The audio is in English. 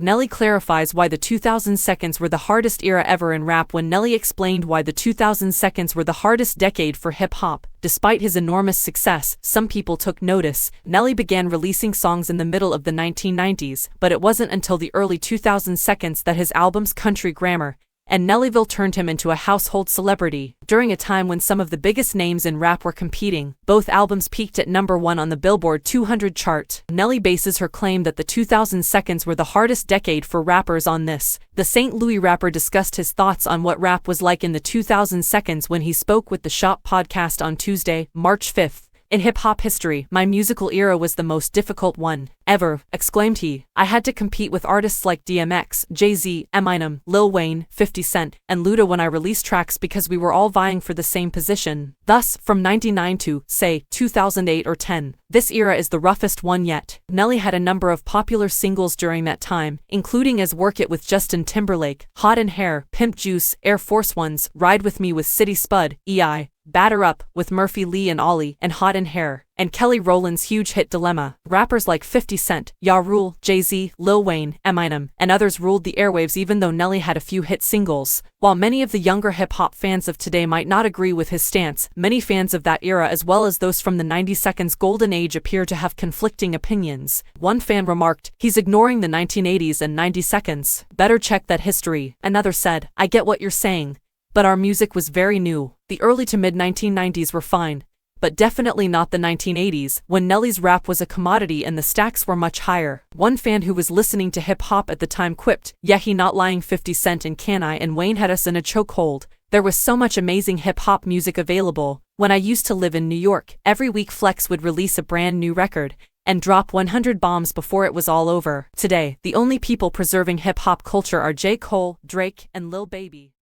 Nelly clarifies why the 2000 seconds were the hardest era ever in rap. When Nelly explained why the 2000 seconds were the hardest decade for hip-hop, despite his enormous success, some people took notice. Nelly began releasing songs in the middle of the 1990s, but it wasn't until the early 2000 seconds that his albums Country Grammar and Nellyville turned him into a household celebrity. During a time when some of the biggest names in rap were competing, both albums peaked at #1 on the Billboard 200 chart. Nelly bases her claim that the 2000 seconds were the hardest decade for rappers on this. The St. Louis rapper discussed his thoughts on what rap was like in the 2000 seconds when he spoke with the Shop podcast on Tuesday, March 5th. "In hip-hop history, my musical era was the most difficult one ever," exclaimed he. "I had to compete with artists like DMX, Jay-Z, Eminem, Lil Wayne, 50 Cent, and Luda when I released tracks because we were all vying for the same position. Thus, from 99 to, say, 2008 or 10, this era is the roughest one yet." Nelly had a number of popular singles during that time, including as Work It with Justin Timberlake, Hot in Hair, Pimp Juice, Air Force Ones, Ride With Me with City Spud, E.I., Batter Up with Murphy Lee and Ollie, and Hot in Hair, and Kelly Rowland's huge hit Dilemma. Rappers like 50 Cent, Ja Rule, Jay-Z, Lil Wayne, Eminem, and others ruled the airwaves even though Nelly had a few hit singles. While many of the younger hip-hop fans of today might not agree with his stance, many fans of that era as well as those from the 90 seconds golden age appear to have conflicting opinions. One fan remarked, "He's ignoring the 1980s and 90 seconds. Better check that history." Another said, "I get what you're saying, but our music was very new. The early to mid-1990s were fine, but definitely not the 1980s, when Nelly's rap was a commodity and the stacks were much higher." One fan who was listening to hip-hop at the time quipped, "Yeah, he not lying. 50 Cent and Can I and Wayne had us in a chokehold. There was so much amazing hip-hop music available. When I used to live in New York, every week Flex would release a brand new record and drop 100 bombs before it was all over." Today, the only people preserving hip-hop culture are J. Cole, Drake, and Lil Baby.